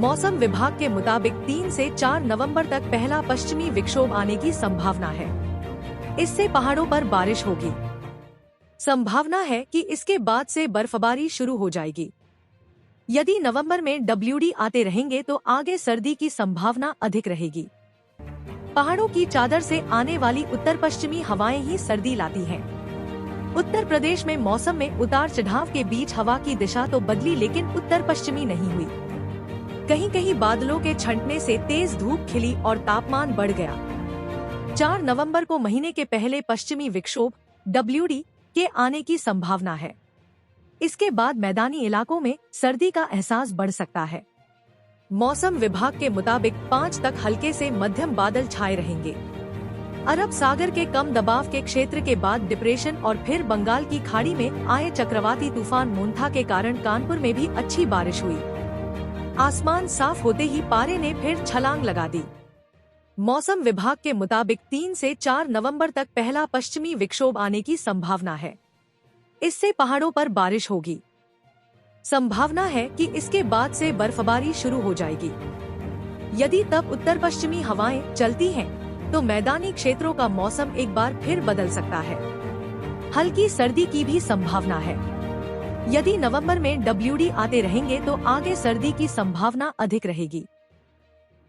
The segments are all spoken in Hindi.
मौसम विभाग के मुताबिक 3 से 4 नवंबर तक पहला पश्चिमी विक्षोभ आने की संभावना है। इससे पहाड़ों पर बारिश होगी। संभावना है कि इसके बाद से बर्फबारी शुरू हो जाएगी। यदि नवंबर में WD आते रहेंगे तो आगे सर्दी की संभावना अधिक रहेगी। पहाड़ों की चादर से आने वाली उत्तर पश्चिमी हवाएं ही सर्दी लाती हैं। उत्तर प्रदेश में मौसम में उतार चढ़ाव के बीच हवा की दिशा तो बदली, लेकिन उत्तर पश्चिमी नहीं हुई। कहीं कहीं बादलों के छंटने से तेज धूप खिली और तापमान बढ़ गया। 4 नवंबर को महीने के पहले पश्चिमी विक्षोभ WD के आने की संभावना है। इसके बाद मैदानी इलाकों में सर्दी का एहसास बढ़ सकता है। मौसम विभाग के मुताबिक 5 तक हल्के से मध्यम बादल छाए रहेंगे। अरब सागर के कम दबाव के क्षेत्र के बाद डिप्रेशन और फिर बंगाल की खाड़ी में आए चक्रवाती तूफान मोन्था के कारण कानपुर में भी अच्छी बारिश हुई। आसमान साफ होते ही पारे ने फिर छलांग लगा दी। मौसम विभाग के मुताबिक 3 से 4 नवंबर तक पहला पश्चिमी विक्षोभ आने की संभावना है। इससे पहाड़ों पर बारिश होगी। संभावना है कि इसके बाद से बर्फबारी शुरू हो जाएगी। यदि तब उत्तर पश्चिमी हवाएं चलती हैं, तो मैदानी क्षेत्रों का मौसम एक बार फिर बदल सकता है। हल्की सर्दी की भी संभावना है। यदि नवंबर में WD आते रहेंगे तो आगे सर्दी की संभावना अधिक रहेगी।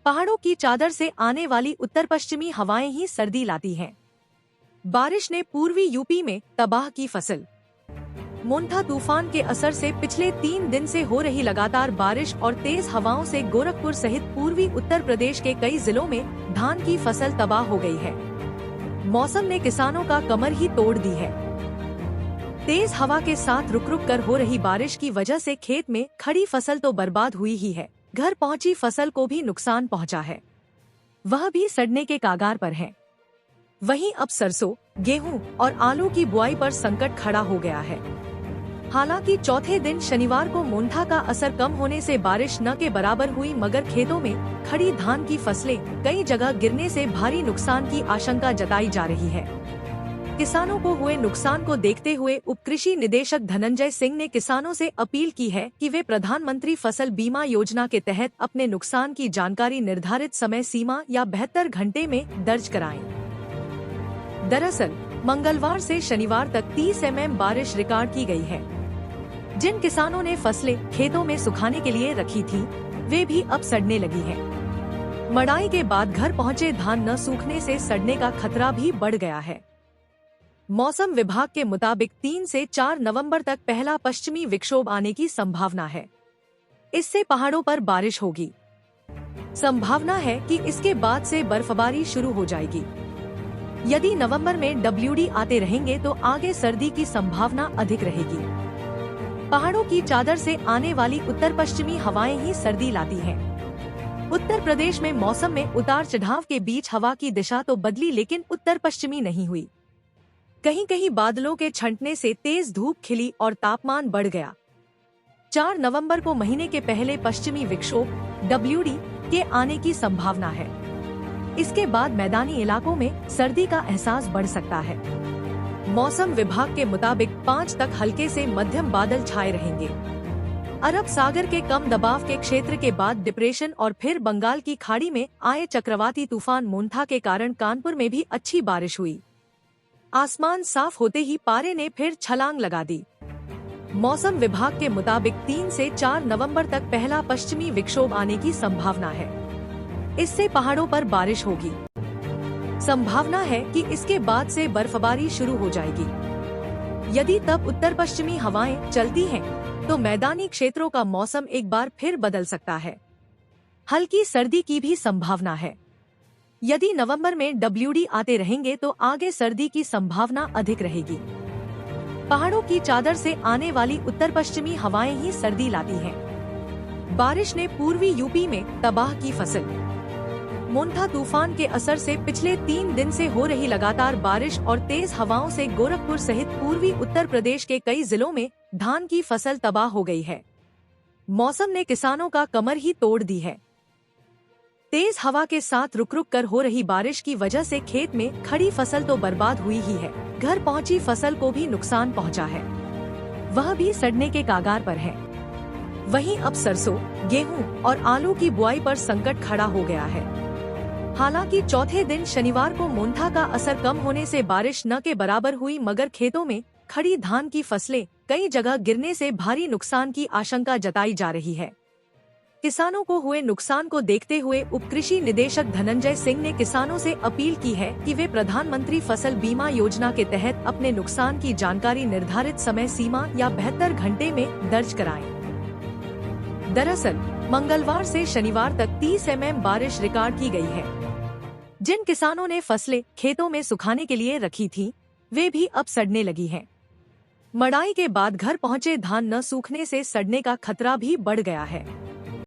पहाड़ों की चादर से आने वाली उत्तर पश्चिमी हवाएं ही सर्दी लाती हैं। बारिश ने पूर्वी यूपी में तबाह की फसल। मोन्था तूफान के असर से पिछले 3 दिन से हो रही लगातार बारिश और तेज हवाओं से गोरखपुर सहित पूर्वी उत्तर प्रदेश के कई जिलों में धान की फसल तबाह हो गई है। मौसम ने किसानों का कमर ही तोड़ दी है। तेज हवा के साथ रुक रुक कर हो रही बारिश की वजह से खेत में खड़ी फसल तो बर्बाद हुई ही है, घर पहुंची फसल को भी नुकसान पहुंचा है। वह भी सड़ने के कागार पर है। वहीं अब सरसों, गेहूं और आलू की बुआई पर संकट खड़ा हो गया है। हालांकि चौथे दिन शनिवार को मोन्था का असर कम होने से बारिश न के बराबर हुई, मगर खेतों में खड़ी धान की फसलें कई जगह गिरने से भारी नुकसान की आशंका जताई जा रही है। किसानों को हुए नुकसान को देखते हुए उप कृषि निदेशक धनंजय सिंह ने किसानों से अपील की है कि वे प्रधानमंत्री फसल बीमा योजना के तहत अपने नुकसान की जानकारी निर्धारित समय सीमा या 72 घंटे में दर्ज कराएं। दरअसल मंगलवार से शनिवार तक 30 mm बारिश रिकॉर्ड की गई है। जिन किसानों ने फसलें खेतों में सुखाने के लिए रखी थी, वे भी अब सड़ने लगी हैं। मड़ाई के बाद घर पहुंचे धान न सूखने से सड़ने का खतरा भी बढ़ गया है। मौसम विभाग के मुताबिक 3 से 4 नवंबर तक पहला पश्चिमी विक्षोभ आने की संभावना है। इससे पहाड़ों पर बारिश होगी। संभावना है कि इसके बाद से बर्फबारी शुरू हो जाएगी। यदि नवंबर में WD आते रहेंगे तो आगे सर्दी की संभावना अधिक रहेगी। पहाड़ों की चादर से आने वाली उत्तर पश्चिमी हवाएं ही सर्दी लाती हैं। उत्तर प्रदेश में मौसम में उतार चढ़ाव के बीच हवा की दिशा तो बदली, लेकिन उत्तर पश्चिमी नहीं हुई। कहीं कहीं बादलों के छंटने से तेज धूप खिली और तापमान बढ़ गया। 4 नवंबर को महीने के पहले पश्चिमी विक्षोभ WD के आने की संभावना है। इसके बाद मैदानी इलाकों में सर्दी का एहसास बढ़ सकता है। मौसम विभाग के मुताबिक 5 तक हल्के से मध्यम बादल छाए रहेंगे। अरब सागर के कम दबाव के क्षेत्र के बाद डिप्रेशन और फिर बंगाल की खाड़ी में आए चक्रवाती तूफान मोन्था के कारण कानपुर में भी अच्छी बारिश हुई। आसमान साफ होते ही पारे ने फिर छलांग लगा दी। मौसम विभाग के मुताबिक 3 से 4 नवंबर तक पहला पश्चिमी विक्षोभ आने की संभावना है। इससे पहाड़ों पर बारिश होगी। संभावना है कि इसके बाद से बर्फबारी शुरू हो जाएगी। यदि तब उत्तर पश्चिमी हवाएं चलती हैं, तो मैदानी क्षेत्रों का मौसम एक बार फिर बदल सकता है। हल्की सर्दी की भी संभावना है। यदि नवंबर में WD आते रहेंगे तो आगे सर्दी की संभावना अधिक रहेगी। पहाड़ों की चादर से आने वाली उत्तर पश्चिमी हवाएं ही सर्दी लाती हैं। बारिश ने पूर्वी यूपी में तबाह की फसल। मोन्था तूफान के असर से पिछले 3 दिन से हो रही लगातार बारिश और तेज हवाओं से गोरखपुर सहित पूर्वी उत्तर प्रदेश के कई जिलों में धान की फसल तबाह हो गई है। मौसम ने किसानों का कमर ही तोड़ दी है। तेज हवा के साथ रुक रुक कर हो रही बारिश की वजह से खेत में खड़ी फसल तो बर्बाद हुई ही है, घर पहुंची फसल को भी नुकसान पहुंचा है। वह भी सड़ने के कागार पर है। वहीं अब सरसों, गेहूं और आलू की बुआई पर संकट खड़ा हो गया है। हालांकि चौथे दिन शनिवार को मोन्था का असर कम होने से बारिश न के बराबर हुई, मगर खेतों में खड़ी धान की फसलें कई जगह गिरने से भारी नुकसान की आशंका जताई जा रही है। किसानों को हुए नुकसान को देखते हुए उप कृषि निदेशक धनंजय सिंह ने किसानों से अपील की है कि वे प्रधानमंत्री फसल बीमा योजना के तहत अपने नुकसान की जानकारी निर्धारित समय सीमा या 72 घंटे में दर्ज कराएं। दरअसल मंगलवार से शनिवार तक 30 mm बारिश रिकॉर्ड की गई है। जिन किसानों ने फसलें खेतों में सुखाने के लिए रखी थी, वे भी अब सड़ने लगी हैं। मड़ाई के बाद घर पहुंचे धान न सूखने से सड़ने का खतरा भी बढ़ गया है।